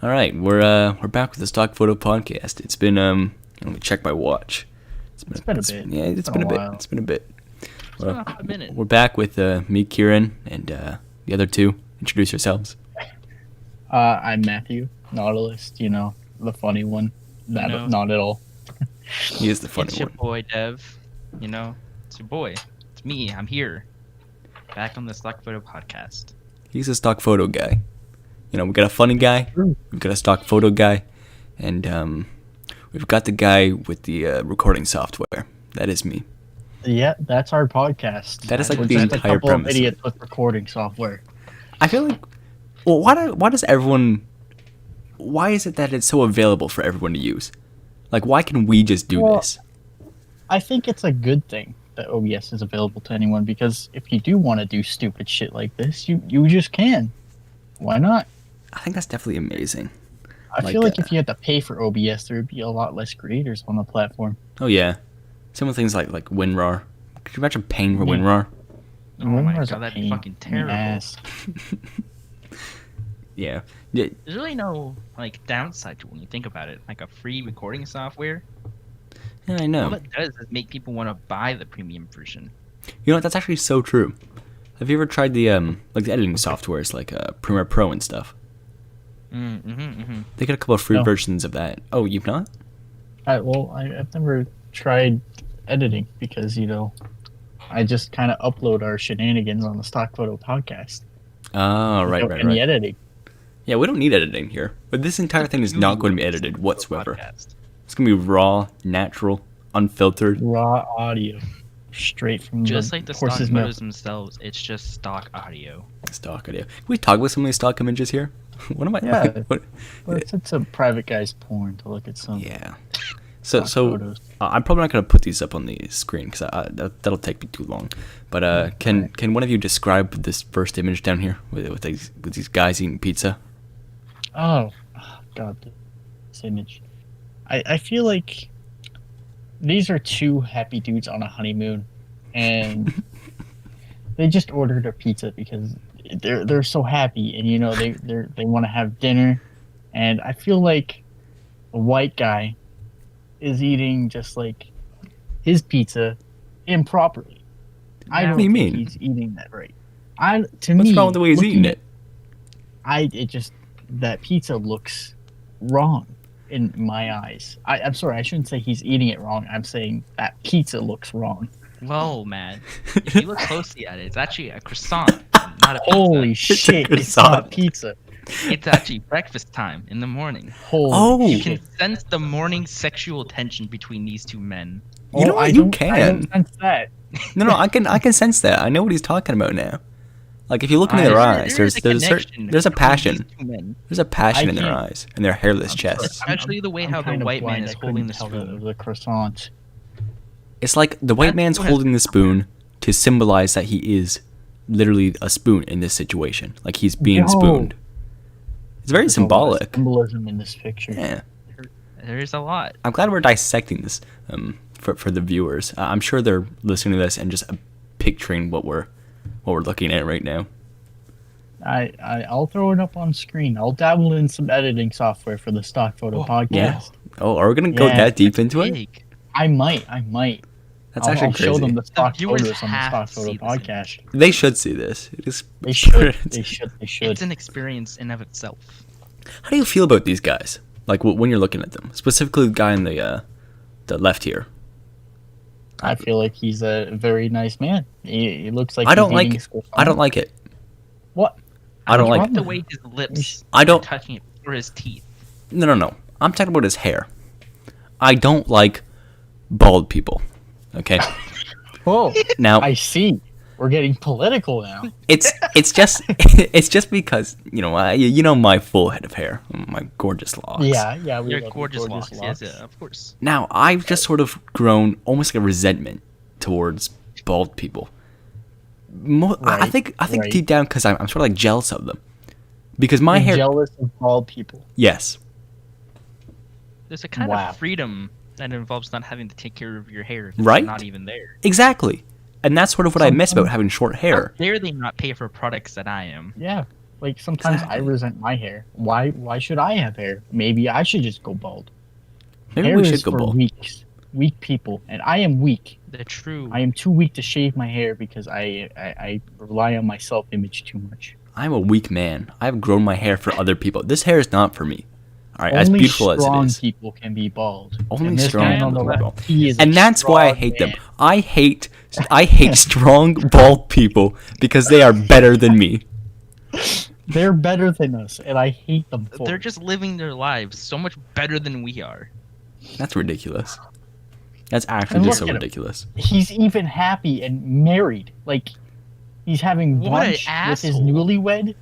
All right, we're back with the Stock Photo Podcast. It's been let me check my watch. It's been a bit. Yeah, it's It's been been a a bit. while. It's been a bit. It's been a hot minute. We're back with me, Kieran, and the other two. Introduce yourselves. I'm Matthew, Nautilus, the funny one. Not at all. He is the funny It's your one. boy Dev. It's your boy. It's me. I'm here. Back on the Stock Photo Podcast. He's a stock photo guy. We got a funny guy, we've got a stock photo guy, and we've got the guy with the recording software. That is me. Yeah, that's our podcast. That is like We're the just entire a couple premise. of idiots with recording software. I feel like, well, why does everyone? Why is it that it's so available for everyone to use? Like, why can we just do Well, this? I think it's a good thing that OBS is available to anyone because if you do want to do stupid shit like this, you just can. Why not? I think that's definitely amazing. I Like, feel like if you had to pay for OBS, there would be a lot less creators on the platform. Oh yeah, some of the things like WinRAR. Could you imagine paying for Yeah. WinRAR? Oh my WinRAR's a god, that'd pain be fucking in the terrible. ass. Yeah. There's really no downside to it when you think about it. Like a free recording software, Yeah, I all know. it does is make people want to buy the premium version. You know what? That's actually so true. Have you ever tried the the editing softwares like Premiere Pro and stuff? They got a couple of free No. versions of that. Oh, you've not? I've never tried editing because I just kind of upload our shenanigans on the Stock Photo Podcast. Oh, right, Without right, any right. editing. Yeah, we don't need editing here. But this entire thing is not going to be edited whatsoever. Podcast. It's going to be raw, natural, unfiltered. Raw audio, straight from Just the like the stock horse's mouth. photos themselves, it's just stock audio. Stock audio. Can we talk about some of these stock images here? What am I? Yeah. What, Well, it's a private guy's porn to look at some yeah. So stock so photos. I'm probably not going to put these up on the screen because that'll take me too long. But can one of you describe this first image down here with these guys eating pizza? Oh, God, this image. I feel like these are two happy dudes on a honeymoon, and they just ordered a pizza because they're so happy, and they want to have dinner, and I feel like a white guy is eating just like his pizza improperly. I What don't do you think mean? he's eating that right. To What's me, wrong with the way he's eating it? That pizza looks wrong in my eyes. I'm sorry, I shouldn't say he's eating it wrong. I'm saying that pizza looks wrong. Whoa, man. If you look closely at it, it's actually a croissant, not a pizza. Holy a shit, it's croissant. not pizza. It's actually breakfast time in the morning. Holy Oh. You shit. can sense the morning sexual tension between these two men. You know Oh, what? I You don't- I can. don't sense that. No, I can sense that. I know what he's talking about now. Like if you look into their eyes, There is a there's connection a between passion. these two men. There's a passion I in their can't- eyes and their hairless I'm chests. sorry. Especially the way I'm how the kind of white man blind. is I holding couldn't the tell spoon. the croissant. It's like the white That's man's what has- holding the spoon to symbolize that he is literally a spoon in this situation. Like he's being Yo. spooned. It's very There's a lot of symbolic. symbolism in this picture. Yeah. There is a lot. I'm glad we're dissecting this for the viewers. I'm sure they're listening to this and just picturing what we're looking at right now. I'll throw it up on screen. I'll dabble in some editing software for the Stock Photo Podcast. Yeah. Oh, are we gonna go Yeah. that deep into it? Big. I might. That's I'll actually crazy. show them the stock viewers photos on the have Stock to Photo see this Podcast. They should see this. It is. They should. They should. They should. It's an experience in of itself. How do you feel about these guys? Like when you're looking at them, specifically the guy in the left here. I feel like he's a very nice man. He looks like I don't he's like. eating his croissant. I don't like it. What? I don't What's like. wrong The with way him? his lips I don't. are touching it or his teeth. No. I'm talking about his hair. I don't like bald people. Okay. Oh, Now I see. We're getting political now. it's just it's just because you know my full head of hair, my gorgeous locks. Yeah. We Your love gorgeous locks. locks. Yes, of course. Now I've just sort of grown almost like a resentment towards bald people. I Right, think right. deep down because I'm sort of like jealous of them because my You're hair. jealous of bald people. Yes. There's a kind Wow. of freedom that involves not having to take care of your hair. If Right? It's not even there. Exactly. And that's sort of what I miss about having short How hair. dare they not pay for products that I am? Yeah. Like sometimes I Exactly. resent my hair. Why should I have hair? Maybe I should just go bald. Maybe Hair we is should go for bald. weak people, and I am weak. The true. I am too weak to shave my hair because I rely on my self image too much. I'm a weak man. I've grown my hair for other people. This hair is not for me. All right, as Only beautiful as it strong is. people can be bald. Only And this strong man on the people can be left, bald. he is a And that's why I strong hate them. man. I hate strong bald people because they are better than me. They're better than us, and I hate them for They're it. just living their lives so much better than we are. That's ridiculous. That's actually And just look so at him. ridiculous. He's even happy and married. Like he's having What an brunch with his asshole. newlywed.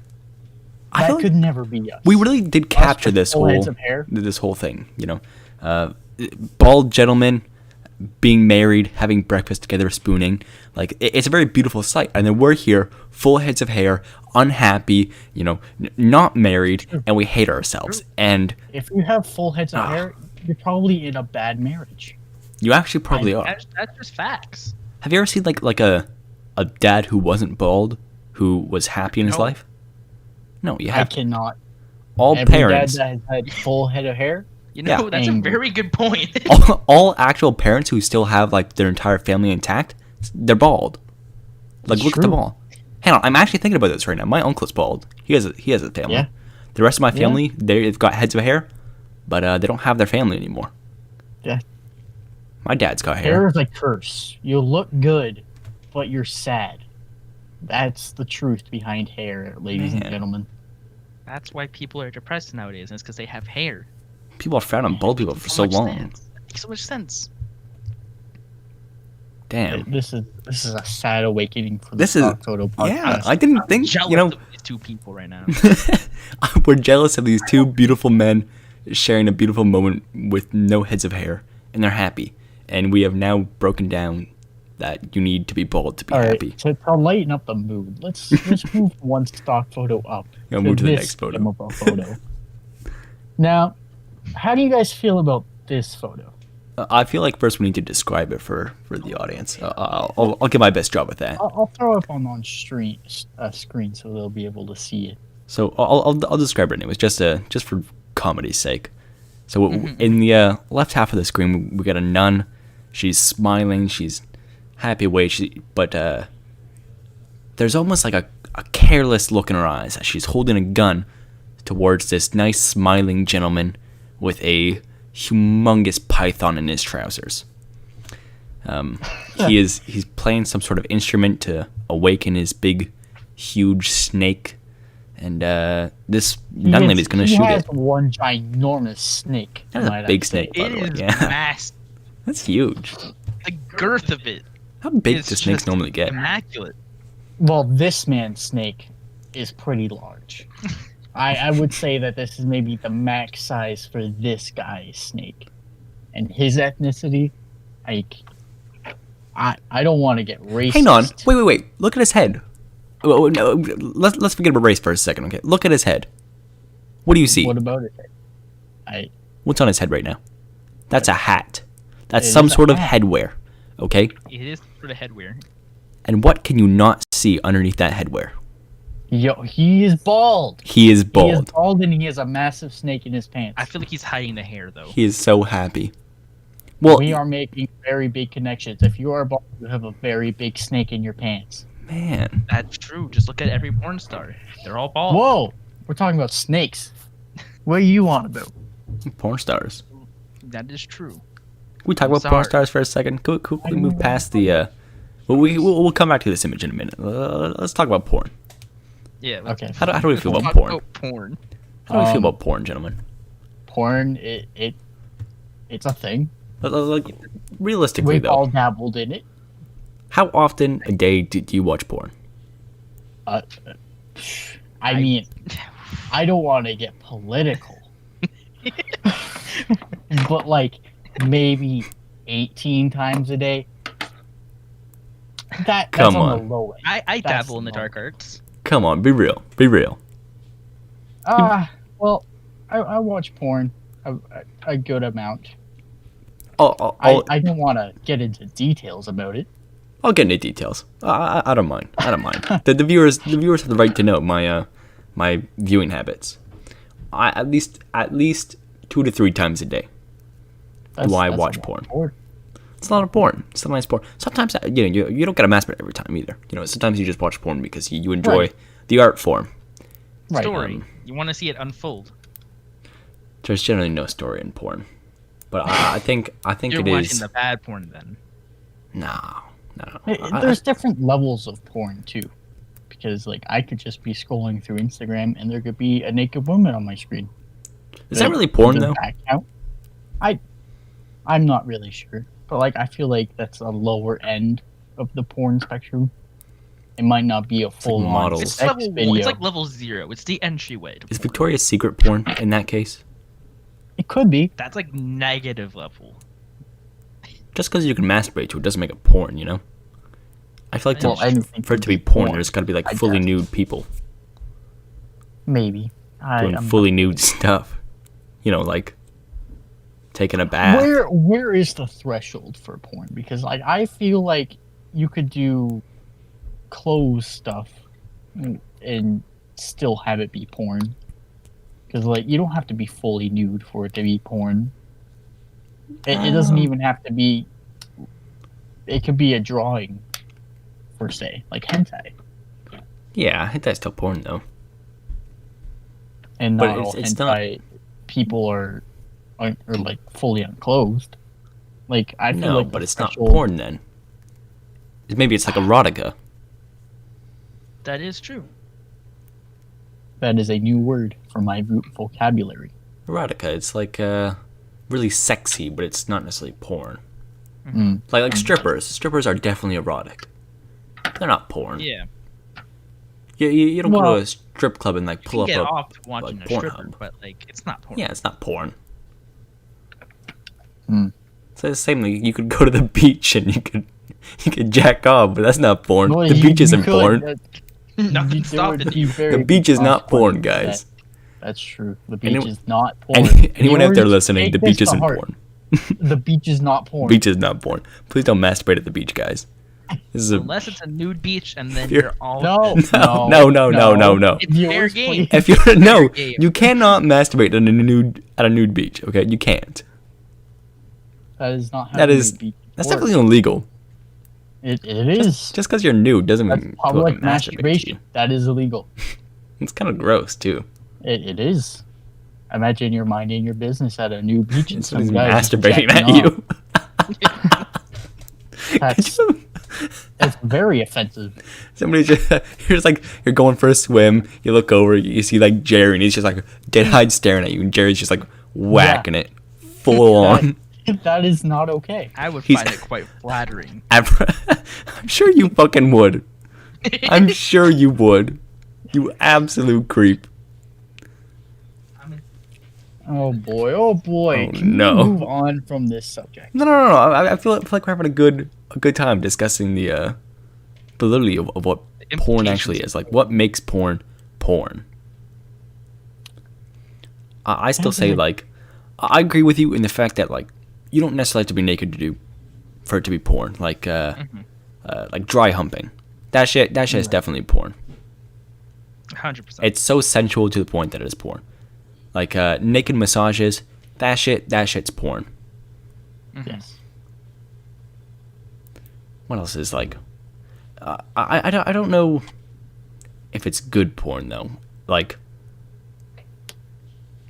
I That feel could like never be us. we really did Us capture with this full heads whole of hair. this whole thing. You know, bald gentlemen being married, having breakfast together, spooning. Like it's a very beautiful sight. And then we're here, full heads of hair, unhappy. You know, not married, and we hate ourselves. And If you have full heads of Ah. hair, you're probably in a bad marriage. you actually probably are. That's just facts. Have you ever seen like a dad who wasn't bald who was happy in his No. life? No, you I have cannot. all Every parents. dad that has had full head of hair, You know, Yeah. that's a Angry. very good point. all actual parents who still have like their entire family intact, they're bald. Like It's look at them true. all. Hang on, I'm actually thinking about this right now. My uncle's bald. He has a family. Yeah. The rest of my Yeah. family, they've got heads of hair, but they don't have their family anymore. Yeah. My dad's got hair hair. is a curse. You look good, but you're sad. That's the truth behind hair, ladies and Man. gentlemen. That's why people are depressed nowadays, and it's because they have hair. People have frowned on bald people for so much long. sense. That makes so much sense. Damn. This is a sad awakening for the This is- stock photo podcast. Yeah, I didn't think. Jealous You know, of these two people right now. we're jealous of these two beautiful men sharing a beautiful moment with no heads of hair, and they're happy. And we have now broken down that you need to be bald to be All right, happy. to lighten up the mood, let's move one stock photo up. Yeah, move to the this next photo. gem of a photo. Now, how do you guys feel about this photo? I feel like first we need to describe it for the audience. I'll give my best job with that. I'll throw it up on screen so they'll be able to see it. So I'll describe it anyways, just for comedy's sake. So in the left half of the screen, we got a nun. She's smiling. She's happy away. But there's almost like a careless look in her eyes as she's holding a gun towards this nice smiling gentleman with a humongous python in his trousers. He's playing some sort of instrument to awaken his big, huge snake, and this nun lady's gonna he shoot has it. one ginormous snake. That is a might I big say. snake, by It the way. is Yeah, mass. that's huge. The girth of it. How big It's do snakes just normally get? Immaculate. Well, this man's snake is pretty large. I would say that this is maybe the max size for this guy's snake, and his ethnicity. Like, I don't want to get racist. Hang on, wait. Look at his head. Oh, no, let's forget about race for a second. Okay, look at his head. What do you see? What about it? What's on his head right now? That's a hat. That's It some is a sort of hat. headwear. Okay, It is for the headwear. and what can you not see underneath that headwear? Yo, he is bald. He is He is bald. bald, and he has a massive snake in his pants. I feel like he's hiding the hair though. He is so happy. Well, We are making very big connections. If you are bald, you have a very big snake in your pants. man, That's true. Just look at every porn star. They're all bald. Whoa, we're talking about snakes. What are you on about? porn stars. That is true. We talk about porn Sorry. stars for a second. Could we move past the? Well, we'll come back to this image in a minute. Let's talk about porn. Yeah. let's- Okay. How do we feel let's about talk porn? about porn. How do we feel Um, about porn, gentlemen? Porn, it's a thing. Like, realistically, We've all though, dabbled in it. how often a day do you watch porn? I mean, I don't want to get political, but like maybe 18 times a day. That's Come on on. the low end. I That's dabble in the low. dark arts. Come on, be real. Be real. Well, I watch porn a good amount. I don't want to get into details about it. I'll get into details. I don't mind. I don't mind. The viewers have the right to know my my viewing habits. I at least 2 to 3 times a day do I That's watch a lot porn. of porn. It's a lot of porn. It's a nice porn. Sometimes you don't gotta masturbate every time either. Sometimes you just watch porn because you enjoy Right. the art form. Right. Story. You want to see it unfold. There's generally no story in porn, but I think You're it watching is. the bad porn then. No. There's different levels of porn too, because like I could just be scrolling through Instagram and there could be a naked woman on my screen. Is that really porn Does though? that count? I'm not really sure, but like I feel like that's a lower end of the porn spectrum. It might not be a full on models. It's sex level video. one. It's like level 0. It's the entryway to Is porn. Victoria's Secret porn in that case? It could be. That's like negative level. Just because you can masturbate to it doesn't make it porn, I feel like Well, I didn't think for it to be it'd porn, there's got to be like I fully guess. nude people Maybe. doing I'm fully nude stuff. Like taking a bath. Where is the threshold for porn? Because like I feel like you could do clothes stuff and still have it be porn. Because like you don't have to be fully nude for it to be porn. It doesn't even have to be. It could be a drawing, per se, like hentai, Yeah, I think that's still porn though. and But not all hentai people are like fully unclothed. Like I feel No, like but the it's not threshold- porn then. Maybe it's like erotica. That is true. That is a new word for my vocabulary. Erotica. It's like really sexy, but it's not necessarily porn. Mm. Like strippers. Strippers are definitely erotic. They're not porn. Yeah. You don't go Well- to a strip club and like You pull can up get a. off watching like, a stripper, Pornhub. but like it's not porn. Yeah, it's not porn. Hmm. So it's the same. Like, you could go to the beach and you could jack off, but that's not porn. Well, the you- beach you isn't could, porn. Nothing there stopping would be you. very The beach is not porn, consequences to guys. that. That's true. The beach Any- is not porn. Anyone out there Viewers, listening, take the this beach to isn't heart. porn. The beach is not porn. Beach is not porn. Please don't masturbate at the beach, guys. This is a Unless it's a nude beach and then You're- you're all No. no. It's fair Viewers, game. please. If you're no, game. you cannot masturbate at a nude beach. Okay, you can't. That is not how That the is- beach That's works. definitely illegal. It is. Just because you're nude doesn't That's mean people public can masturbate to you. masturbation. That is illegal. It's kind of gross too. It is. Imagine you're minding your business at a new beach and some Somebody's guy is masturbating jacking at off. you. That's it's very offensive. Somebody just you're going for a swim. You look over, you see like Jerry, and he's just like dead-eyed staring at you, and Jerry's just like whacking it full on. That is not okay. I would He's- find it quite flattering. I'm sure you fucking would. I'm sure you would. You absolute creep. Oh boy, oh boy. Oh, Can no. we move on from this subject? No. I feel like we're having a good time discussing the validity of what The porn implications actually of is. Like, what makes porn porn? I still say like, I agree with you in the fact that like, you don't necessarily have to be naked for it to be porn. Like dry humping. That shit is definitely porn. 100%. It's so sensual to the point that it is porn. Like naked massages, that shit's porn. Yes. What else is like? I don't know if it's good porn though. Like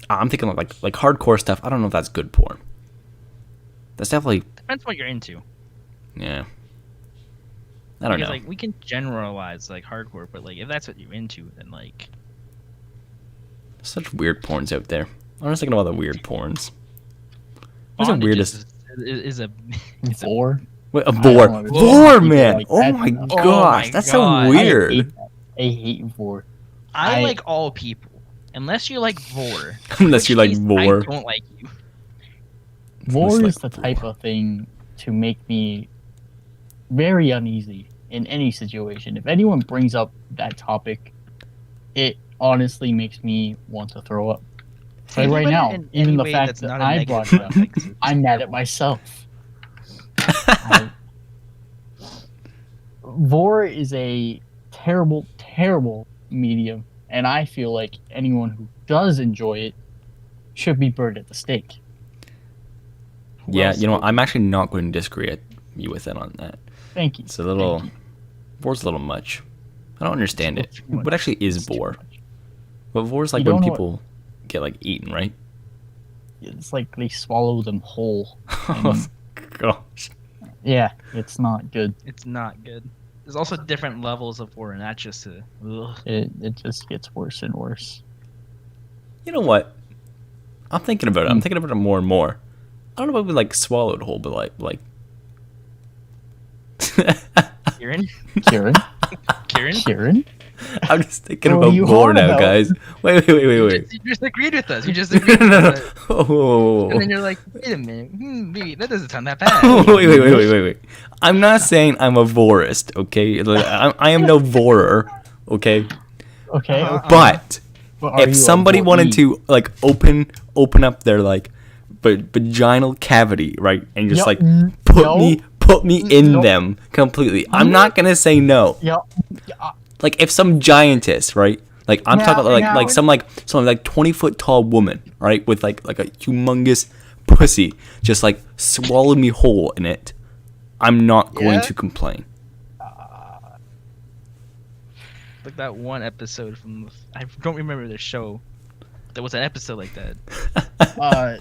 I'm thinking like hardcore stuff. I don't know if that's good porn. That's definitely Depends what you're into. yeah. I don't Because, know. like, we can generalize like hardcore, but like if that's what you're into, then like Such weird porns out there. I'm just thinking of all the weird porns. What's the bondage weirdest? is a Vor. Wait, a I vor. don't know. Vor, People man. like Oh that. my Oh gosh, my that's God. so weird. I hate vor. I I- like all people unless you like vor. Unless you like case, vor. I don't like you. Vor It's like is the type of thing to make me very uneasy in any situation. If anyone brings up that topic, it honestly makes me want to throw up. So Think right about it now, in even any the way fact that's that not a I negative brought it up, thing. I'm mad at myself. Vor is a terrible, terrible medium and I feel like anyone who does enjoy it should be burned at the stake. Yeah, else you know, would- I'm actually not going to disagree with you with it on that. Thank you. It's a little, Thank you. vore's a little much. I don't understand it. It's too much. What actually is It's too vore? much. But vore's like You when don't know people get like eaten, right? It's like they swallow them whole. Oh gosh. Yeah, it's not good. It's not good. There's also different levels of war, and that's just ugh. It just gets worse and worse. You know what? I'm thinking about it. I'm thinking about it more and more. I don't know if I would like swallow it whole, but like. Kieran, Kieran? Kieran, Kieran? I'm just thinking What are about you more on now, about? guys. Wait. You just agreed with us. You just agreed No, with no, us. no. Whoa. And then you're like, wait a minute, maybe that doesn't sound that bad. Wait. I'm not saying I'm a vorist, okay? Like, I am no vorer, okay? Okay. Uh-huh. okay. But But are you if a somebody wanted voree? to like open up their like vaginal cavity, right, and just Yup, like n- put no. me in Nope. them completely, I'm not gonna say no. Yeah. Like if some giantess, right? Like I'm talking about like some 20-foot tall woman, right, with like a humongous pussy, just like swallowed me whole in it. I'm not going Yeah? to complain. Like that one episode from I don't remember the show. There was an episode like that.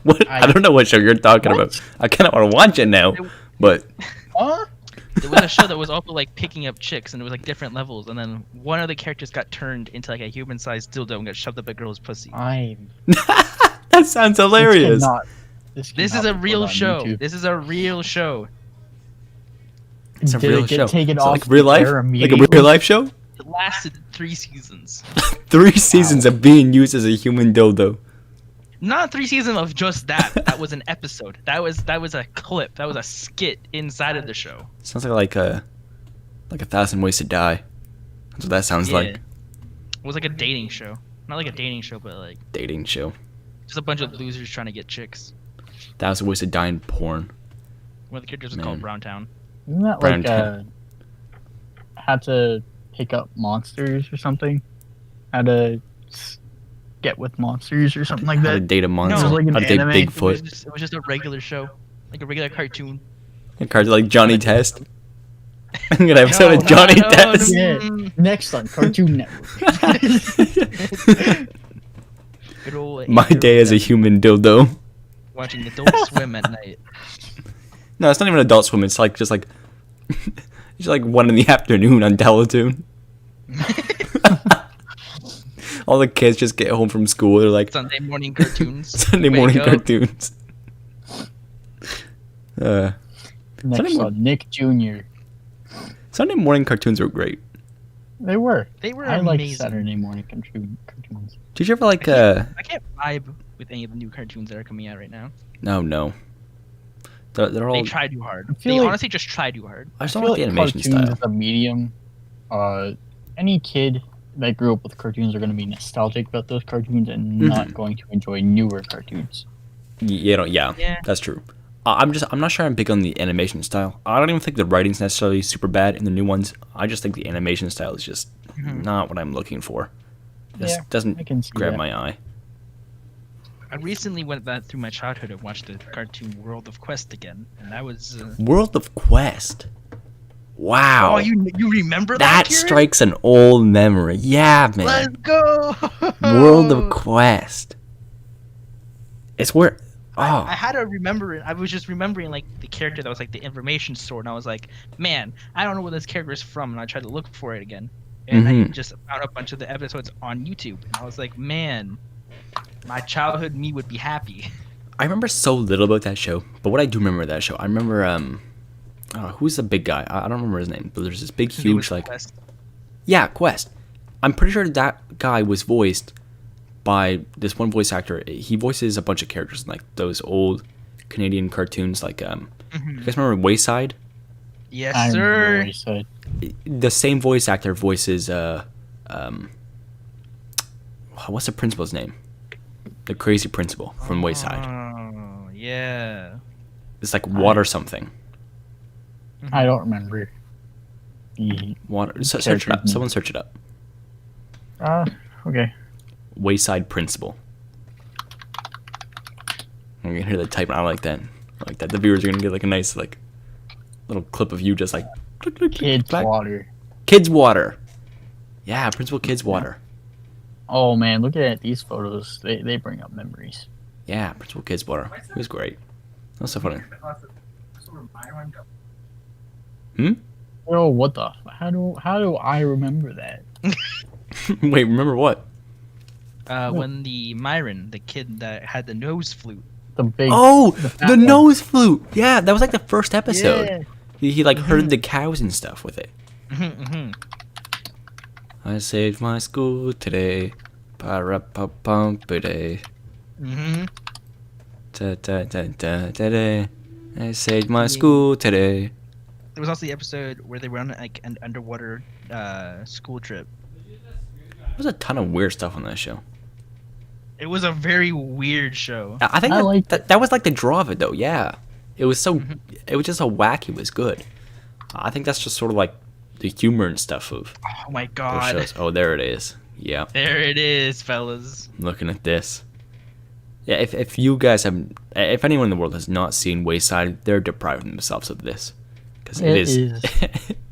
What? I don't know what show you're talking What? about. I kind of want to watch it now, but Huh? There was a show that was also like picking up chicks, and it was like different levels. And then one of the characters got turned into like a human-sized dildo and got shoved up a girl's pussy. that sounds hilarious. This is cannot a be put real on show. YouTube. This is a real show. It's a Did real it get show. taken So, off like real the life, air like a immediately? real life show. It lasted 3 seasons. 3 seasons of being used as a human dildo. Not 3 seasons of just that. That was an episode. That was a clip. That was a skit inside of the show. Sounds like a 1,000 Ways to Die. That's what that sounds Yeah. like. It was like a dating show. Not like a dating show, but like Dating show. just a bunch of losers trying to get chicks. 1,000 Ways to Die in porn. One of the characters was Man. called Browntown. Isn't that Brown like town. had to pick up monsters or something? How to get with monsters or something like How to that? date a monster. like an How to date anime. Bigfoot. It was just a regular show, like a regular cartoon. And cards like Johnny Test. I'm gonna episode of Johnny Test. Yeah. Next on Cartoon Network. Good old My day as a human dildo. watching Adult Swim at night. No, it's not even Adult Swim. It's like just like it's like 1 in the afternoon on Teletoon. All the kids just get home from school. They're like Sunday morning cartoons. Sunday morning Wake up. cartoons. Next Sunday on Nick Jr. Sunday morning cartoons were great. They were. They were I like amazing. Saturday morning cartoons. Did you ever like I can't vibe with any of the new cartoons that are coming out right now. No. They're all They try too hard. I feel They like- honestly just try too hard. I just I don't feel like the like animation cartoons style. is a medium. Any kid that grew up with cartoons are going to be nostalgic about those cartoons and not going to enjoy newer cartoons. Yeah, Yeah. that's true. I'm not sure I'm big on the animation style. I don't even think the writing's necessarily super bad in the new ones. I just think the animation style is just not what I'm looking for. Just Yeah, doesn't I can see grab that. my eye. I recently went back through my childhood and watched the cartoon World of Quest again, and that was. World of Quest. Wow. Oh, you remember that Kieran? strikes an old memory. Yeah, man. Let's go. World of Quest. It's where. I Oh, had to remember it. I was just remembering like the character that was like the information store, and I was like, man, I don't know where this character is from, and I tried to look for it again, and I Mhm. just found a bunch of the episodes on YouTube, and I was like, man, my childhood me would be happy. I remember so little about that show, but what I do remember that show, I remember who's the big guy? I don't remember his name, but there's this big, His name was huge like Quest. yeah, Quest. I'm pretty sure that guy was voiced by this one voice actor. He voices a bunch of characters in like those old Canadian cartoons, like you guys remember Wayside? Yes, I remember sir. what he said. The same voice actor voices what's the principal's name? The crazy principal from Wayside. Oh, yeah. It's like Water something. I don't remember. The, Water. Search it up. Character's name. Someone search it up. uh, Okay. Wayside Principal. You can hear the type. I like that. I like that. The viewers are gonna get like a nice like little clip of you just like click, click, click, Kids clack. Water. Kids Water. Yeah, Principal Kids Water. Oh man, look at these photos. They bring up memories. Yeah, Principal Kids Water. It was great. That was so funny. Hmm? Oh, what the? How do I remember that? Wait, remember what? When the Myron, the kid that had the nose flute. The big. Oh, fat the one. nose flute. Yeah, that was like the first episode. Yeah. He like herded the cows and stuff with it. Mm-hmm. I saved my school today. Pa-ra-pa-pum-pa-day. Mm-hmm. Ta-ta-ta-ta-ta-day. I saved my school today. There was also the episode where they were on like an underwater school trip. There's a ton of weird stuff on that show. It was a very weird show. I think I liked that was like the draw of it though. Yeah, it was so it was just so wacky. It was good. I think that's just sort of like the humor and stuff of Oh my those god. shows. Oh, there it is. Yeah, There it is, fellas. looking at this. Yeah, if you guys have, if anyone in the world has not seen Wayside, they're depriving themselves of this because it is.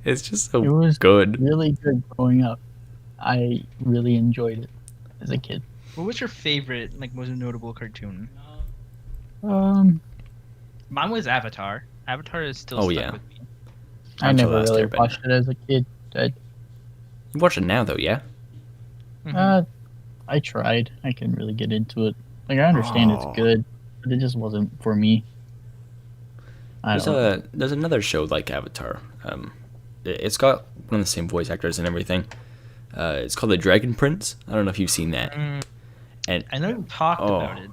It's just so It was good. really good growing up. I really enjoyed it as a kid. What was your favorite, like, most notable cartoon? Um, Mine was Avatar. Avatar is still Oh, stuck yeah. with me. I Until never Last really Airbender. watched it as a kid. You watch it now though, yeah. Mhm. I tried. I couldn't really get into it. Like I understand Oh. it's good, but it just wasn't for me. There's another show like Avatar. It's got one of the same voice actors and everything. It's called The Dragon Prince. I don't know if you've seen that. And I know you talked Oh. about it.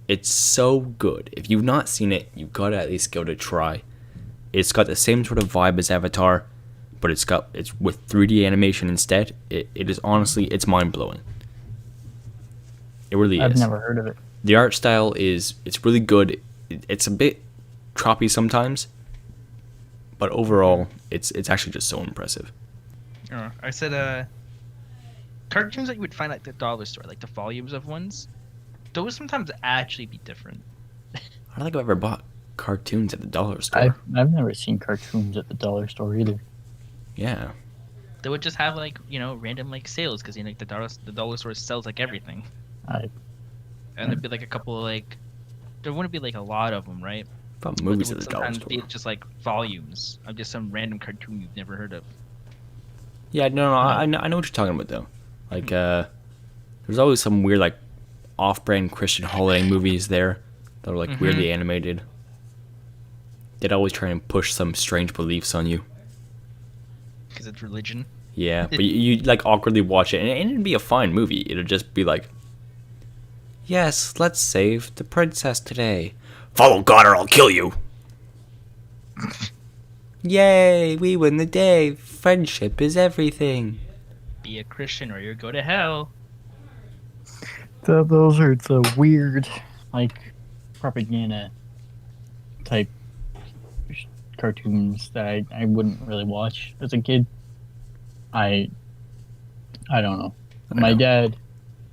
it's so good. If you've not seen it, you've got to at least give it a try. It's got the same sort of vibe as Avatar, but it's with 3D animation instead. It is honestly, it's mind blowing. It really I've is. never heard of it. The art style it's really good. It's a bit choppy sometimes, but overall, it's actually just so impressive. I said, cartoons that you would find at the dollar store, like the volumes of ones, those sometimes actually be different. I don't think I've ever bought cartoons at the dollar store. I've never seen cartoons at the dollar store either. Yeah. They would just have like random like sales because like the dollar store sells like everything, and there'd be like a couple of, like there wouldn't be like a lot of them, right? Bought But movies there at would the dollar sometimes store. be just like volumes of just some random cartoon you've never heard of. Yeah, no, I know what you're talking about though. Like, there's always some weird like off-brand Christian holiday movies there that are like weirdly animated. They'd always try and push some strange beliefs on you. Because it's religion. Yeah, but you like awkwardly watch it, and it'd be a fine movie. It'd just be like, yes, let's save the princess today. Follow God or I'll kill you. Yay, we win the day. Friendship is everything. Be a Christian or you'll go to hell. Those are the weird, like, propaganda type cartoons that I wouldn't really watch as a kid. I don't know. My dad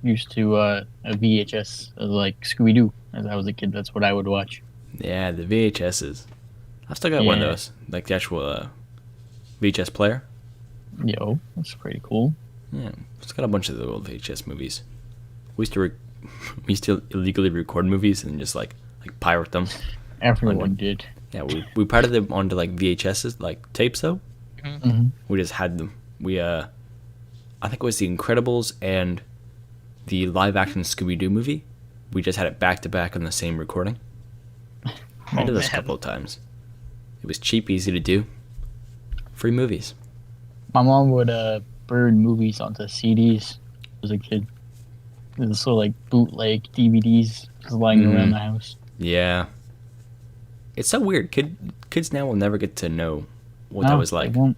used to a VHS of like Scooby Doo as I was a kid. That's what I would watch. Yeah, the VHSs. I've still got one of Yeah. those, like the actual VHS player. Yo, that's pretty cool. Yeah, it's got a bunch of the old VHS movies. We used to we used to illegally record movies and just like pirate them. Everyone did. Yeah, we pirated them onto like VHSs, like tapes though. Mm-hmm. We just had them. I think it was The Incredibles and the live action Scooby Doo movie. We just had it back to back on the same recording. I did this a man. couple of times. It was cheap, easy to do. Free movies. My mom would burn movies onto CDs as a kid. It was so like bootleg DVDs just lying around the house. Yeah. It's so weird. Kids now will never get to know what that No, was they like. won't.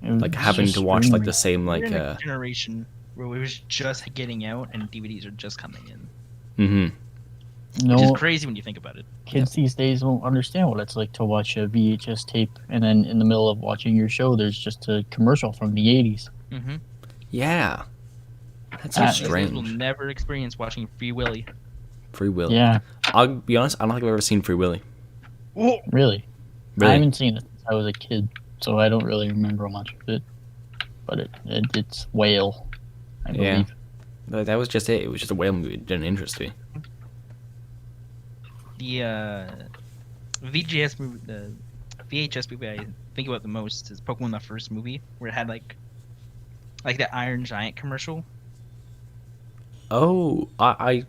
It was Like having just to watch like the streaming. same like We're in a generation where it was just getting out and DVDs are just coming in. Which is No crazy when you think about it. kids these days won't understand what it's like to watch a VHS tape, and then in the middle of watching your show, there's just a commercial from the '80s. Mm-hmm. Yeah. That's so Uh, You guys will strange. never experience watching Free Willy. Free Willy. Yeah, I'll be honest. I don't think I've ever seen Free Willy. really. I Really? haven't seen it since I was a kid, so I don't really remember much of it. But it's whale, I Yeah. believe. That was just it. It was just a whale movie. It didn't interest me. The VGS movie, the VHS movie I think about the most is Pokemon the first movie, where it had like the Iron Giant commercial. Oh, I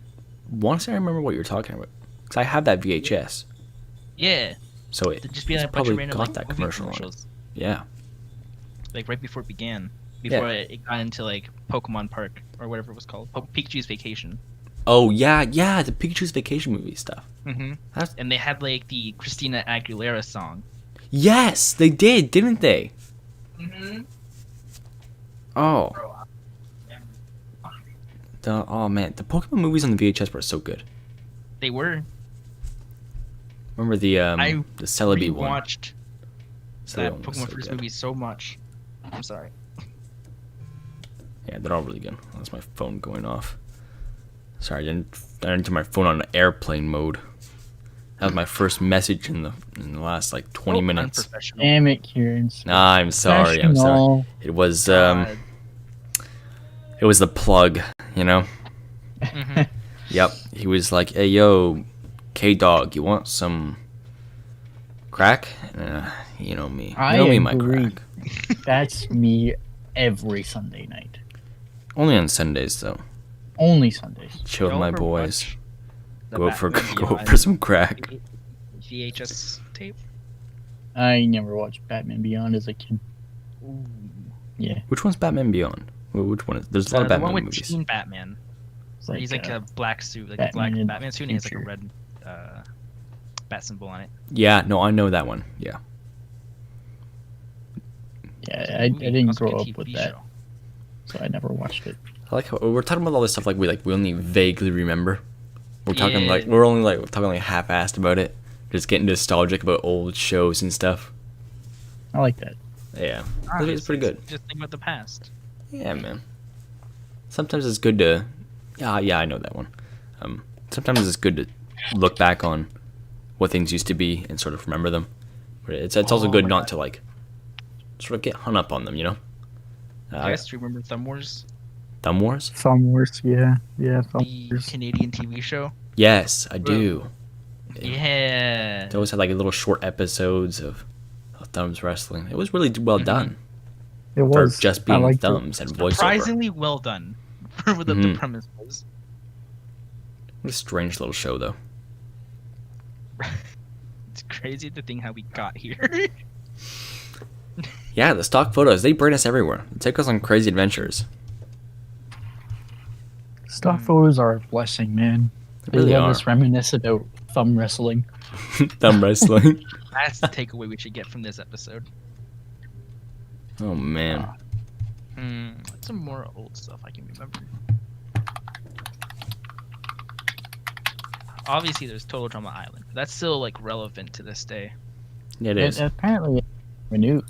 want to say I remember what you're talking about. Because I have that VHS. Yeah, So it to just be it's like a bunch probably of random got like, that movie commercial on it. commercials, Yeah. like right before it began, Yeah. before it got into like Pokemon Park or whatever it was called, Pikachu's Vacation. Oh, yeah, the Pikachu's Vacation movie stuff. Mm-hmm. That's- And they had like the Christina Aguilera song. Yes, they did, didn't they? Mm-hmm. Oh. Oh, man. The Pokemon movies on the VHS were so good. They were. Remember the Celebi one? Watched Celebi that one was Pokemon so first good. movie so much. I'm sorry. Yeah, they're all really good. That's my phone going off. Sorry, I didn't turn my phone on airplane mode. That was my first message in the last like 20 minutes. Unprofessional. Damn it, Kieran. Nah, I'm sorry. Professional. It was God. it was the plug, you know. Mhm. Yep. He was like, "Hey, yo, K-Dog, you want some crack?" You know me. I You know me, my agree. crack. That's me every Sunday night. Only on Sundays though. Only Sundays. Chill with Y'all my ever boys. watch the Go for Batman some crack. Beyond VHS tape. I never watched Batman Beyond as a kid. Ooh. Yeah. Which one's Batman Beyond? Which one is? There's a lot of The Batman one with movies. Teen Batman. It's Where he's like uh, a black suit, like Batman a black in Batman suit, and he has like a future. red bat symbol on it. Yeah, no, I know that one. Yeah. Yeah, I Movie, didn't also grow like a up with TV that, show. so I never watched it. I like how we're talking about all this stuff we only vaguely remember. We're talking Yeah. we're talking half-assed about it. Just getting nostalgic about old shows and stuff. I like that. Yeah. I think it's pretty good. Just think about the past. Yeah, man. Sometimes it's good to yeah, I know that one. Sometimes it's good to look back on what things used to be and sort of remember them. But it's also Oh good my not God. to like sort of get hung up on them, you know? Yes, do you remember Thumb Wars, Thumb Wars? Thumb Wars, yeah, Thumb the Wars. Canadian TV show? Yes, I do. Yeah. They always had like little short episodes of Thumbs wrestling. It was really well done It for was just I being liked it. Thumbs and voiceover. Surprisingly well done for what the Mhm. premise was. What a strange little show, though. It's crazy to think how we got here. Yeah, the stock photos, they bring us everywhere. They take us on crazy adventures. Stock photos are a blessing, man. They They really let are. us reminisce about thumb wrestling. Thumb wrestling. That's the takeaway we should get from this episode. Oh, man. What's some more old stuff I can remember? Obviously, there's Total Drama Island. That's still like relevant to this day. Yeah, it is. Apparently renewed.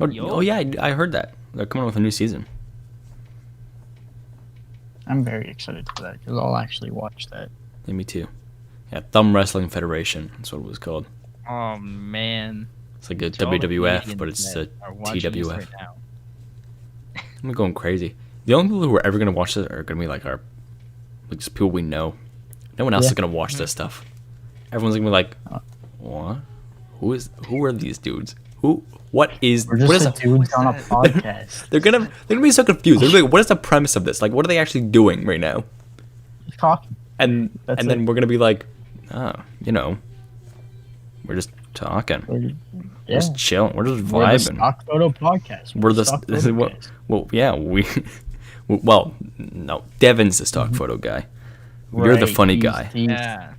Oh, yeah, I heard that. They're coming with a new season. I'm very excited for that because I'll actually watch that. Yeah, me too. Yeah, Thumb Wrestling Federation. That's what it was called. Oh man. It's like a To all the WWF, but it's Canadians a that are watching this TWF. right now. I'm going crazy. The only people who are ever gonna watch this are gonna be like just people we know. No one else Yeah. is gonna watch this stuff. Everyone's gonna be like, "What? Who are these dudes? What is We're what is just dudes on a podcast. They're gonna be so confused. They're gonna be like, what is the premise of this? Like, what are they actually doing right now? Just talking. And That's then it. we're gonna be like, oh, we're just talking. We're, We're just chilling. We're just We're the vibing. Stock Photo Podcast. We're the Stock this Photo is what. Podcast. Well, yeah, well, no, Devin's the stock photo guy. You're the Right, funny he's- guy. he's- Yeah.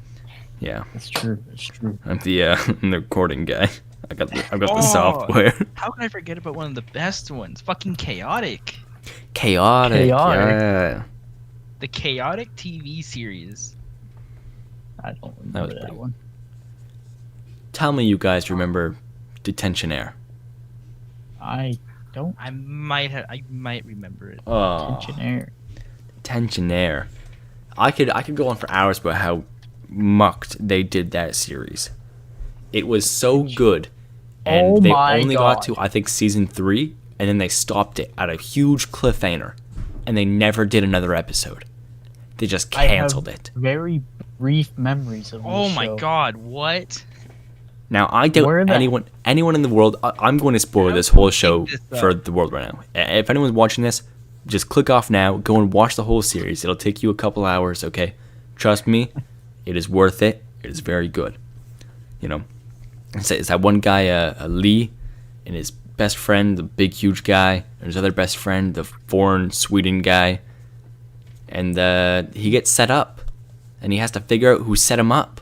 Yeah, That's true. That's true. I'm the I'm the recording guy. I've got the Oh. software. How can I forget about one of the best ones? Fucking Chaotic. Chaotic. Chaotic. Yeah. The Chaotic TV series. I don't That was remember that pretty- one. Tell me, you guys remember Detention Air? I don't. I might remember it. Oh, Tension Air. Detentionaire. I could go on for hours about how mucked they did that series. It was so good, and Oh they my only God. got to, I think, season 3, and then they stopped it at a huge cliffhanger, and they never did another episode. They just I have canceled it. very brief memories of this Oh my show. god, what? Now I doubt Where the- anyone in the world. I'm going to spoil How this can whole we show keep this for up? the world right now. If anyone's watching this, just click off now. Go and watch the whole series. It'll take you a couple hours. Okay, trust me, it is worth it. It is very good. You know, it's that one guy, Lee, and his best friend, the big huge guy, and his other best friend, the foreign Sweden guy, and he gets set up, and he has to figure out who set him up.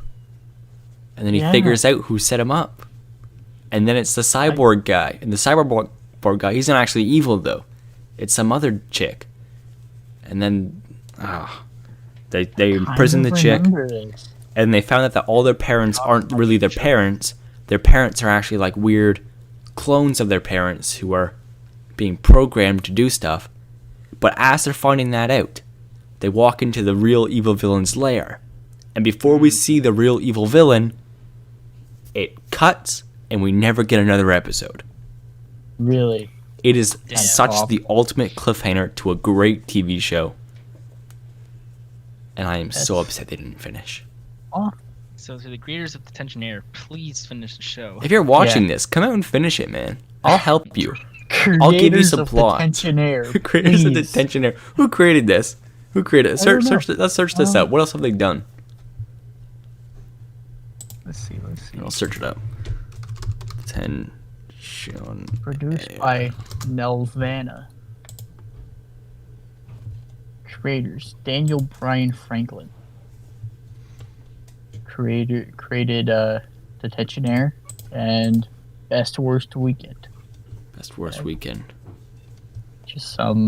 And then he Yeah. figures out who set him up. And then it's the cyborg guy. And the cyborg guy, he's not actually evil, though. It's some other chick. And then, they imprison the chick. Remember this. And they found out that all their parents aren't really their parents. Their parents are actually like weird clones of their parents who are being programmed to do stuff. But as they're finding that out, they walk into the real evil villain's lair. And before we see the real evil villain, it cuts and we never get another episode. Really? It is Damn. such the ultimate cliffhanger to a great TV show. And I am so That's- upset they didn't finish. Oh, So to the creators of Detentionaire, please finish the show. If you're watching Yeah. this, come out and finish it, man. I'll help you. I'll give you creators some of plot. Detentionaire, Creators of please. Detentionaire. Who created this? Who created it? I don't Search. know. Let's search this up. What else have they done? Let's see. I'll search it up. Tension. Produced by Nelvana. Creators Daniel Bryan Franklin. Created Detentionaire and Best Worst Weekend. Best worst weekend. Just some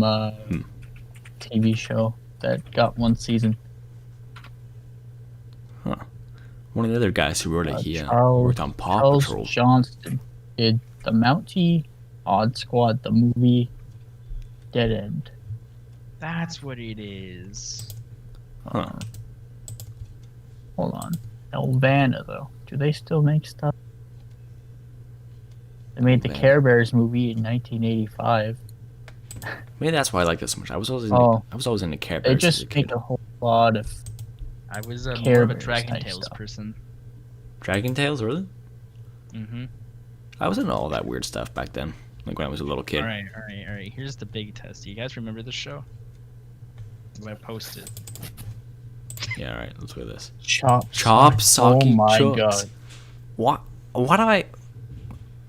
TV show that got one season. One of the other guys who wrote it, he Charles- worked on Paw Charles Patrol. Johnston did The Mountie, Odd Squad, the movie, Dead End. That's what it is. Huh. Hold on. Nelvana, though. Do they still make stuff? They made the Nelvana. Care Bears movie in 1985. Maybe that's why I like this so much. I was always into Care They Bears as a just kid. make a whole lot of. I was more Care of a Bears Dragon type Tales stuff. person. Dragon Tales, really? Mm-hmm. I was into all that weird stuff back then, like when I was a little kid. All right. Here's the big test. Do you guys remember this show? I'm gonna post it. Yeah, all right. Let's look at this. Chop Socky Oh my Chooks. god. What? Why do I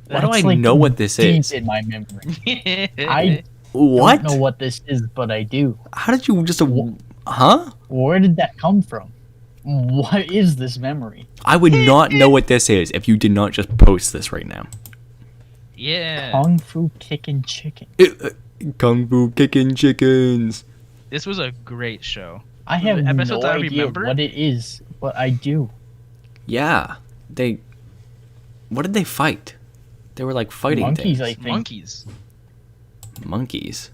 That's like know what this deep is? in my memory. I What? don't know what this is, but I do. How did you just? Huh? Where did that come from? What is this memory? I would not know what this is if you did not just post this right now. Yeah. Kung Fu Kickin' Chicken. Kung Fu kicking chickens. This was a great show. I have The no episode that I idea remember? what it is, but I do. Yeah, they. What did they fight? They were like fighting Monkeys, things. I think. Monkeys. Monkeys.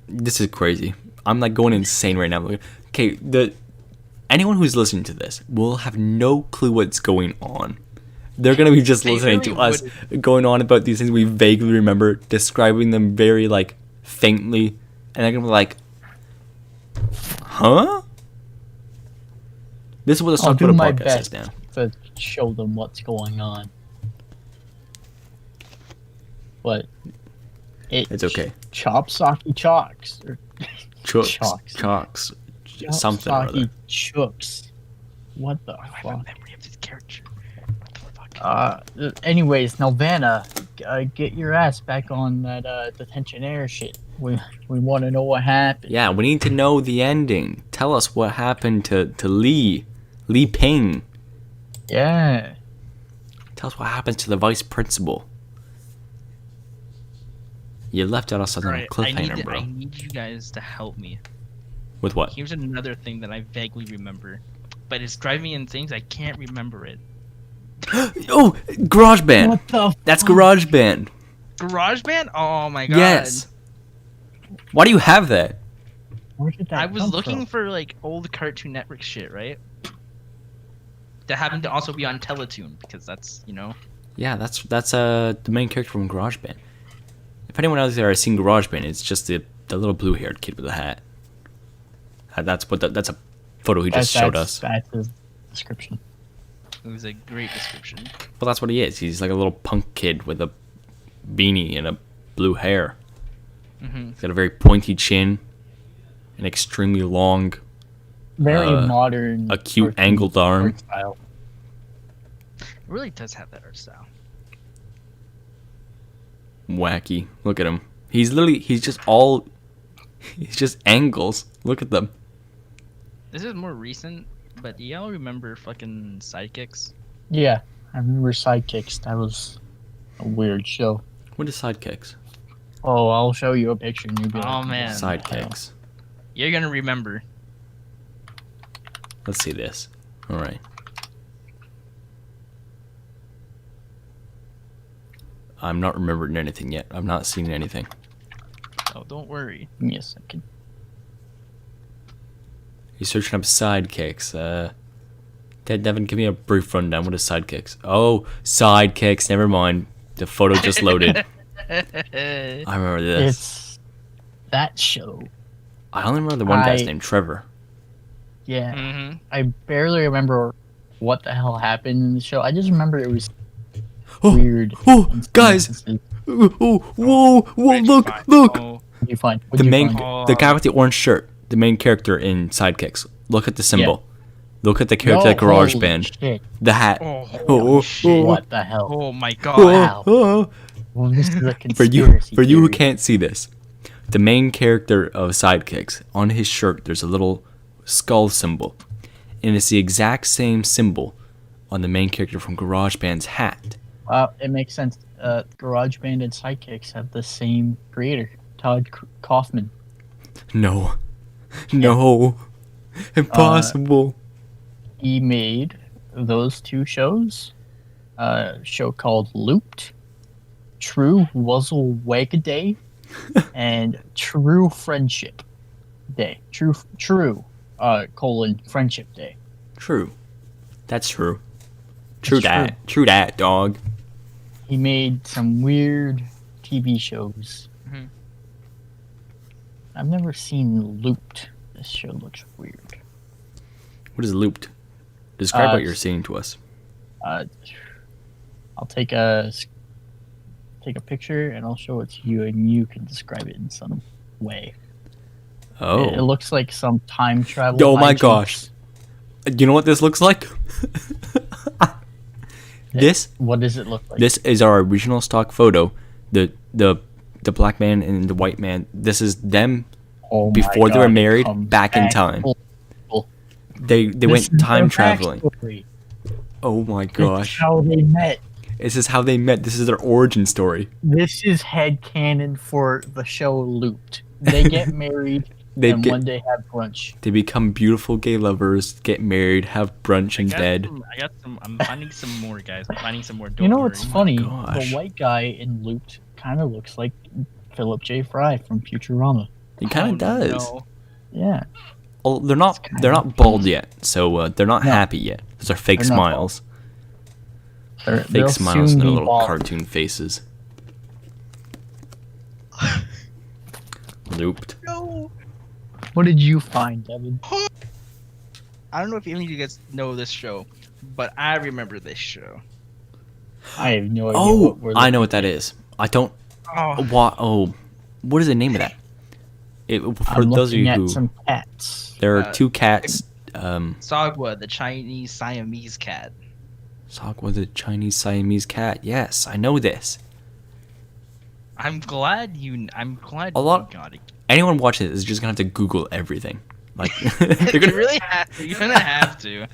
This is crazy. I'm like going insane right now. Okay, anyone who's listening to this will have no clue what's going on. They're gonna be just They listening really to us going on about these things we vaguely remember, describing them very like faintly, and they're gonna be like, "Huh?" This is what the I'll Stock do Photo my podcast is best now. to show them what's going on. But It's okay. Chop Socky Chalks. Or Chooks, Chalks. chalks, something or other. Socky Chooks. What the I have a fuck? memory of this character. What the fuck? Anyways, Nelvana, get your ass back on that Detentionaire shit. We want to know what happened. Yeah, we need to know the ending. Tell us what happened to Lee Ping. Yeah. Tell us what happens to the vice principal. You left us on a Alright, cliffhanger, bro. I need you guys to help me. With what? Here's another thing that I vaguely remember, but it's driving me insane. 'Cause I can't remember it. Oh, GarageBand. What the? That's fuck? GarageBand. GarageBand? Oh my god. Yes. Why do you have that? Where did that I was come looking from? for like old Cartoon Network shit, right? That happened to also be on Teletoon because that's Yeah, that's the main character from GarageBand. If anyone else there has seen GarageBand, it's just the little blue-haired kid with a hat. That's a photo he just showed us. That's his description. It was a great description. Well, that's what he is. He's like a little punk kid with a beanie and a blue hair. Mm-hmm. He's got a very pointy chin, an extremely long, Very modern. a cute cartoon angled arm. art style. It really does have that art style. Wacky. Look at him. He's just angles. Look at them. This is more recent, but do y'all remember fucking Sidekicks? Yeah, I remember Sidekicks. That was a weird show. What is sidekicks? Oh, I'll show you a picture and you'll be like, Oh, man. Sidekicks. You're gonna remember. Let's see this. All right. I'm not remembering anything yet. I'm not seeing anything. Oh, don't worry. Give me a second. He's searching up sidekicks. Devin, give me a brief rundown. What is sidekicks? Oh, sidekicks. Never mind. The photo just loaded. I remember this. It's that show. I only remember the one guy's I- named Trevor. Yeah, Mm-hmm. I barely remember what the hell happened in the show. I just remember it was Oh, weird. oh, guys! Oh, whoa! Look! Oh, You find The main, find? the guy with the orange shirt, the main character in Sidekicks. Look at the symbol. Look at the character at GarageBand. Shit. The hat. oh, Oh, shit. What the hell? Oh my god. Wow. Oh. Well, this is a For conspiracy you who theory. can't see this, the main character of Sidekicks, on his shirt, there's a little skull symbol, and it's the exact same symbol on the main character from GarageBand's hat. It makes sense. GarageBand and Sidekicks have the same creator, Todd Kaufman. No, impossible. He made those two shows. A show called Looped, True Wuzzle Wag Day, and True Friendship Day. True Friendship Day. True, that's true. It's True that, dog. He made some weird TV shows. Mhm. I've never seen Looped. This show looks weird. What is looped? Describe what Uh, you're seeing to us. I'll take a picture and I'll show it to you, and you can describe it in some way. It Oh, looks like some time travel. oh my hijinks. gosh! You know what this looks like? This What does it look like? This is our original stock photo. The black man and the white man. This is them Oh my before they God, were it married, comes back in time. full- They This went is their time traveling. backstory. Oh my This is gosh! how they met. This is how they met. This is their origin story. This is headcanon for the show Looped. They get married and one day have brunch. They become beautiful gay lovers, get married, have brunch in bed. I'm finding some more, guys. I'm finding some more. You Don't know worry. what's funny? gosh. The white guy in Looped kind of looks like Philip J. Fry from Futurama. It kind of Oh, does. no. Yeah. Oh, they're not bald yet, so they're not No. happy yet. Those are fake They're not smiles. They'll Fake smiles soon and their be little bald. cartoon faces. Looped. No. What did you find, Devin? I don't know if any of you guys know this show, but I remember this show. I have no idea. Oh, what we're I know looking what that is. I don't. Oh, What is the name of that? For I'm those of you looking at who, some cats. there are Uh, two cats. Sagwa, the Chinese Siamese cat. Sagwa the Chinese Siamese cat. Yes, I know this. I'm glad you got it. Anyone watching this is just gonna have to Google everything. Like You really have to. You're gonna have to.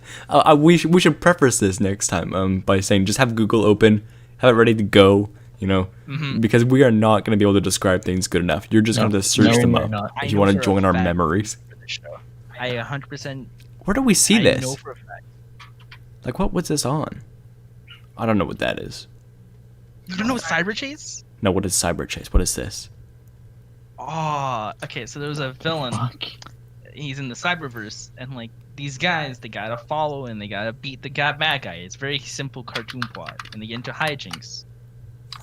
we should preface this next time by saying just have Google open, have it ready to go. You know, Mhm. because we are not gonna be able to describe things good enough. You're just gonna have to search them we're up not. I if you know want to for a join our fact. memories. For this show, I 100%. Where do we see I this? know for a fact. Like, what was this on? I don't know what that is. You don't know Cyber Chase? No, what is Cyber Chase? What is this? Oh, okay. So there was a villain. Fuck. He's in the Cyberverse, and like these guys, they gotta follow and they gotta beat the bad guy. It's very simple cartoon plot, and they get into hijinks.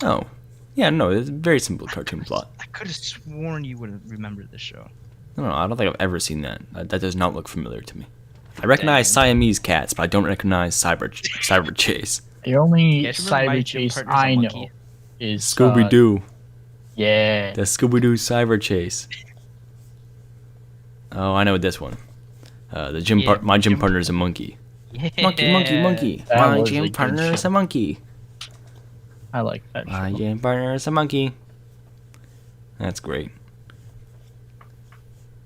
Oh, yeah, no, it's a very simple cartoon plot. I could have sworn you would remember this show. No, I don't think I've ever seen that. That does not look familiar to me. I recognize Siamese cats, but I don't recognize Cyber Chase. The only Yeah, I just remember my Cyber gym Chase partner's a I know monkey. is Scooby Doo. Yeah. The Scooby Doo Cyber Chase. Oh, I know this one. The gym Yeah, my gym gym partner is a monkey. Yeah. Monkey. That My was a gym good partner is show. a monkey. I like that My show. gym partner is a monkey. That's great.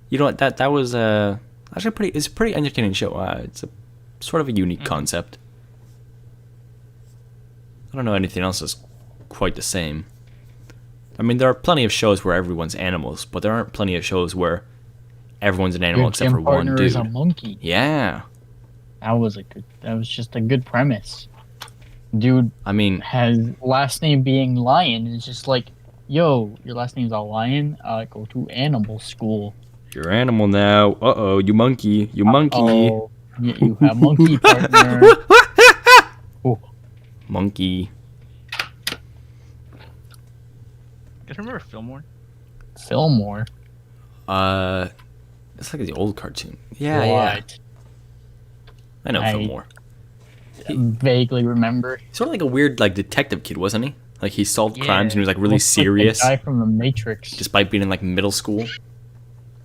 You know what? That was actually it's a pretty entertaining show. It's a sort of a unique concept. I don't know anything else that's quite the same. I mean, there are plenty of shows where everyone's animals, but there aren't plenty of shows where everyone's an animal Your except gym for one partner is a dude. monkey. Yeah. That was just a good premise. Dude I mean, has last name being Lion. It's just like, yo, your last name's a Lion? Go to animal school. you're an animal now. Uh-oh, you monkey. You monkey. Oh, you have monkey partner. Oh, Monkey. You remember Fillmore? Fillmore. It's like the old cartoon. Yeah, yeah. What? I know I- Fillmore. Vaguely remember. Sort of like a weird like detective kid, wasn't he? Like he solved Yeah. crimes and he was like really Looks like the serious, guy from the Matrix. despite being in like middle school.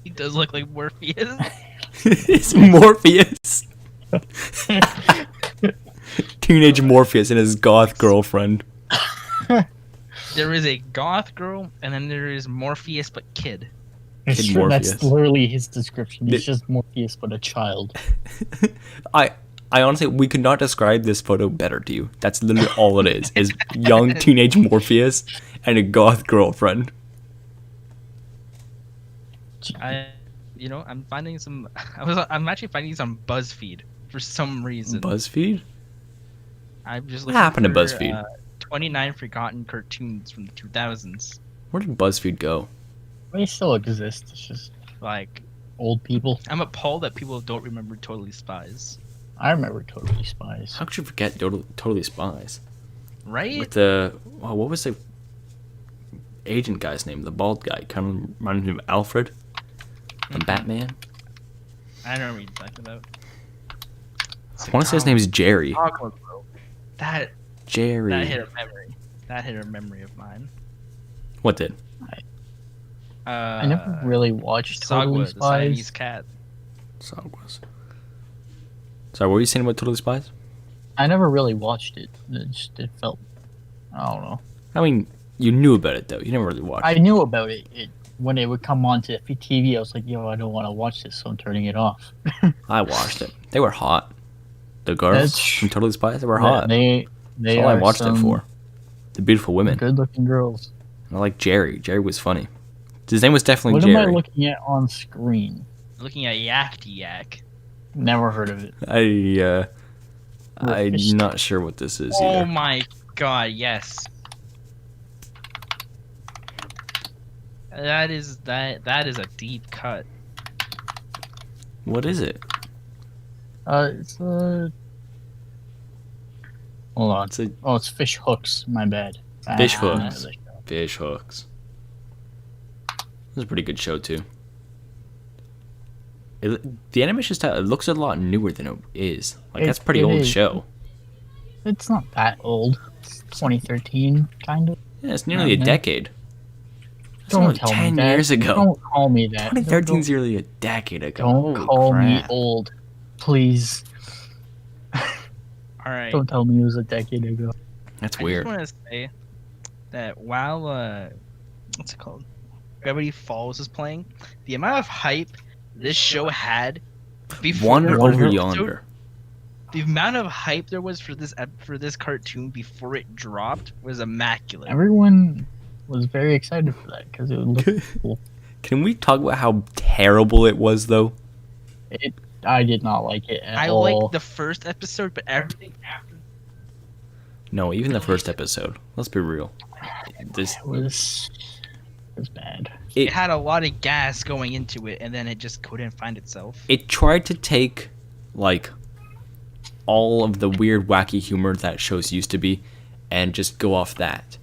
He does look like Morpheus. It's Morpheus. Teenage Morpheus and his goth girlfriend. There is a goth girl, and then there is Morpheus, but kid. It's Kid true, that's Morpheus. literally his description. He's The- just Morpheus, but a child. I honestly, we could not describe this photo better to you. That's literally all it is young teenage Morpheus and a goth girlfriend. I'm finding some. I'm actually finding these on BuzzFeed for some reason. BuzzFeed? I'm just What looking happened to for, BuzzFeed? 29 forgotten cartoons from the 2000s. Where did BuzzFeed go? They still exist. It's just Like, old people. I'm appalled that people don't remember Totally Spies. I remember Totally Spies. How could you forget Totally Spies? Right? With the what was the agent guy's name? The bald guy, kind of reminded me of Alfred from Batman. I don't know what you're talking about. I want to say his name is Jerry. Aqua, bro. That Jerry. hit a memory. That hit a memory of mine. What did? I never really watched Totally Sagwa, the Siamese Spies. cat. Sagwas. Sorry, what were you saying about Totally Spies? I never really watched it. It felt, I don't know. I mean, you knew about it though. You never really watched. I knew about it. When it would come on to TV. I was like, yo, I don't want to watch this, so I'm turning it off. I watched it. They were hot. The girls That's- from Totally Spies, they were hot. They That's all I are watched it some for. The beautiful women. good-looking girls. I like Jerry. Jerry was funny. His name was definitely What Jerry. am I looking at on screen? Looking at Yakety Yak. Never heard of it. I'm Fish. not sure what this is Oh either. my god, yes. That is a deep cut. What is it? It's hold on. It's a Oh, it's Fish Hooks. My bad. Fish Ah, Hooks. another show. fish hooks. It was a pretty good show too. The animation style, it looks a lot newer than it is. Like that's a pretty It old is. show. It's not that old. It's 2013, kind of. Yeah, it's nearly a Mhm. decade. It's Don't only tell 10 me that. years ago. Don't call me that. 2013 is nearly a decade ago. Don't Holy call me crap. old, please. Alright. Don't tell me it was a decade ago. That's I weird. just want to say that while what's it called? Gravity Falls is playing, the amount of hype this show had before Wander over episode- yonder. The amount of hype there was for this cartoon before it dropped was immaculate. Everyone was very excited for that because it would look cool. Can we talk about how terrible it was though? I did not like it at I all. liked the first episode, but everything after No, even the first episode. Let's be real. This It was bad. It had a lot of gas going into it, and then it just couldn't find itself. It tried to take, like, all of the weird, wacky humor that shows used to be, and just go off that.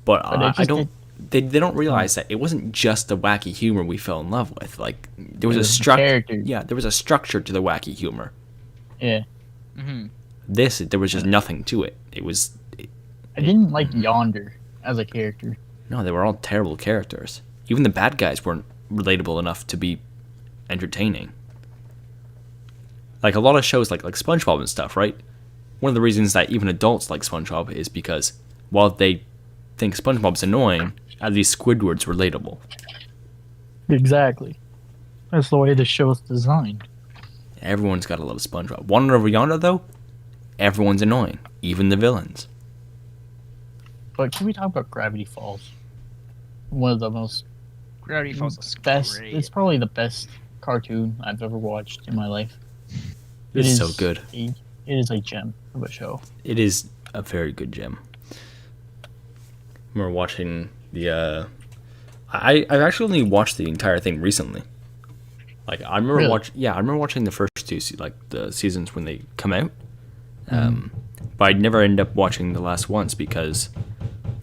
But I don't. They don't realize that it wasn't just the wacky humor we fell in love with. Like, there was a structure. Yeah, there was a structure to the wacky humor. Yeah. Mm-hmm. There was just nothing to it. I didn't like Yonder as a character. No, they were all terrible characters. Even the bad guys weren't relatable enough to be entertaining. Like a lot of shows like SpongeBob and stuff, right? One of the reasons that even adults like SpongeBob is because while they think SpongeBob's annoying, at least Squidward's relatable. Exactly. That's the way the show's designed. Everyone's got to love SpongeBob. Wonder Over Yonder, though, everyone's annoying, even the villains. But can we talk about Gravity Falls? One of the most Gravity Falls is best. great. It's probably the best cartoon I've ever watched in my life. It's so good. It is a gem of a show. It is a very good gem. I remember watching the. I've actually only watched the entire thing recently. Like I remember Really? I remember watching the first two the seasons when they come out. But I never end up watching the last ones because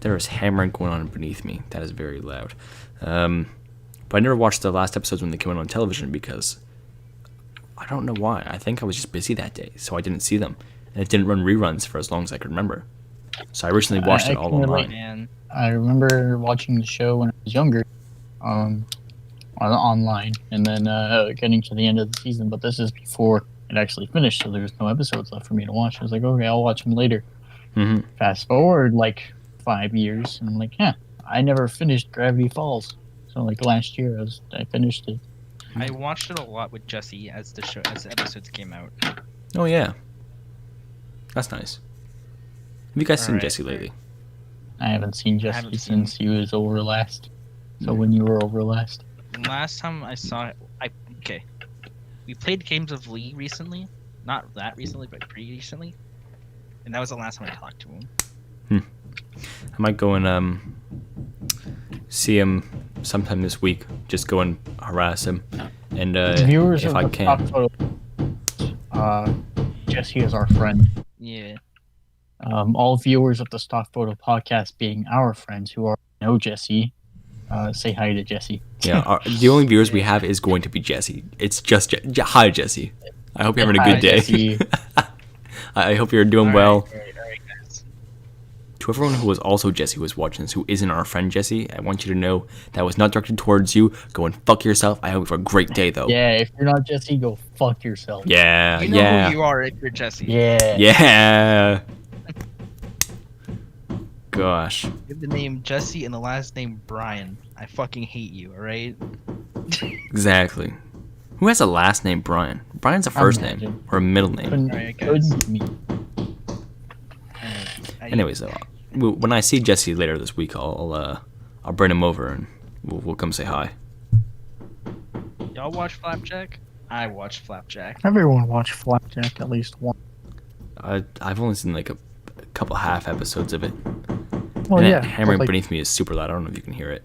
there is hammering going on beneath me. That is very loud. But I never watched the last episodes when they came out on television because I don't know why. I think I was just busy that day, so I didn't see them, and it didn't run reruns for as long as I could remember. So I recently watched it all can relate. online. Man. I remember watching the show when I was younger, online, and then getting to the end of the season. But this is before it actually finished, so there's no episodes left for me to watch. I was like, okay, I'll watch them later. Mm-hmm. Fast forward like 5 years, and I'm like, I never finished Gravity Falls. So like last year, I finished it. I watched it a lot with Jesse as the episodes came out. Oh yeah, that's nice. Have you guys seen Alright. Jesse lately? I haven't seen Jesse haven't since he was over last. So when you were over last. Last time I saw it, we played Games of Lee recently. Not that recently, but pretty recently. And that was the last time I talked to him. I might go and see him sometime this week. Just go and harass him, and Viewers if of I the can. Top Photo, Jesse is our friend. Yeah. All viewers of the Stock Photo podcast being our friends who already know Jesse, say hi to Jesse. Yeah, the only viewers we have is going to be Jesse. It's just hi, Jesse. I hope you're having a Hi, good day. Jesse. I hope you're doing well. All right, guys. To everyone who was also Jesse who was watching this, who isn't our friend Jesse, I want you to know that was not directed towards you. Go and fuck yourself. I hope you have a great day, though. Yeah, if you're not Jesse, go fuck yourself. Yeah, You know yeah, who you are if you're Jesse. Yeah. yeah. Gosh. You have the name Jesse and the last name Brian. I fucking hate you, alright? Exactly. Who has a last name Brian? Brian's a first name Imagine. or a middle name. Couldn't, guys. couldn't be me. Anyways, when I see Jesse later this week, I'll bring him over and we'll come say hi. Y'all watch Flapjack? I watch Flapjack. Everyone watch Flapjack at least once. I've only seen like a couple half episodes of it. Well, and yeah. that hammering like, beneath me is super loud. I don't know if you can hear it.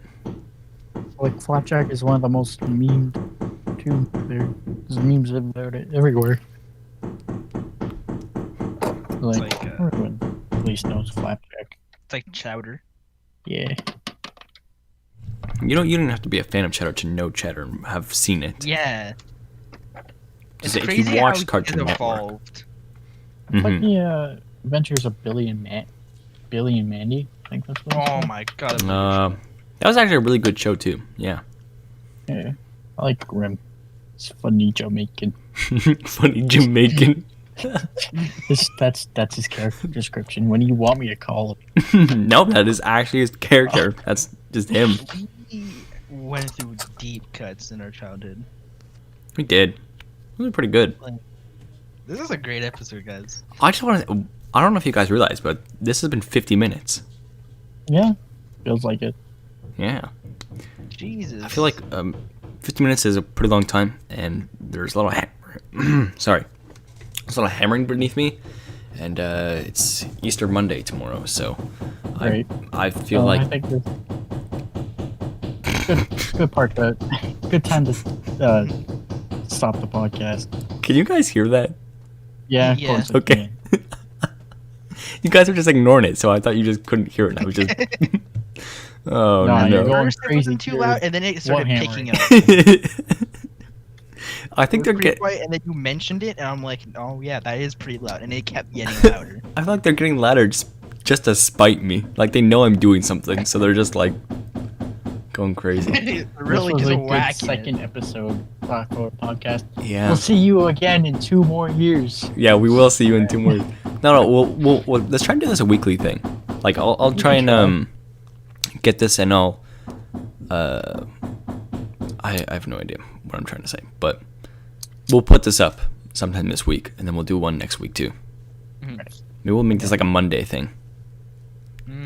like Flapjack is one of the most memed too. There's memes about it everywhere. Like, everyone at least knows Flapjack. It's like Chowder. Yeah. You don't have to be a fan of Cheddar to know Cheddar and have seen it. Yeah. It's Just if you crazy watch how Cartoon it Network. evolved. It's like Mhm. the Adventures of Billy and Mandy. I think that's what it's Oh called. my god. That was actually a really good show too. Yeah. Yeah. I like Grim. It's funny Jamaican. Funny Jamaican. That's his character description. When you want me to call him. Nope, that is actually his character. That's just him. We went through deep cuts in our childhood. We did. It was pretty good. This is a great episode, guys. I just want to. I don't know if you guys realize, but this has been 50 minutes. Yeah. Feels like it. Yeah. Jesus. I feel like 50 minutes is a pretty long time, and there's a lot of sorry, there's a lot of hammering beneath me, and it's Easter Monday tomorrow, so Right. I feel I like think this, Good part. Good time to stop the podcast. Can you guys hear that? Yeah, of Yeah. course. I Okay. can. You guys were just ignoring it, so I thought you just couldn't hear it. I was just. Oh Nah, you're no. going First it crazy. wasn't too loud, and then it started Warhammering. picking up. I think It they're was pretty getting. quiet, and then you mentioned it, and I'm like, oh yeah, that is pretty loud, and it kept getting louder. I feel like they're getting louder just to spite me. Like they know I'm doing something, so they're just like going crazy. It really this was just a good whacking it. second episode of our podcast. Yeah. We'll see you again in 2 more years. Yeah, we will see you in 2 more. No, we'll let's try and do this a weekly thing. Like I'll try and get this and I'll I have no idea what I'm trying to say, but we'll put this up sometime this week and then we'll do one next week too. Mhm. Maybe we'll make this like a Monday thing.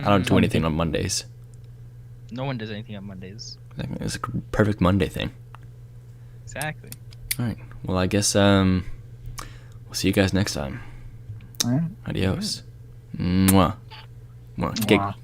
I don't do Mm, anything on Mondays. No one does anything on Mondays. It's a perfect Monday thing. Exactly. All right. Well, I guess we'll see you guys next time. All right. Adios. Mwah. Mwah. Mwah.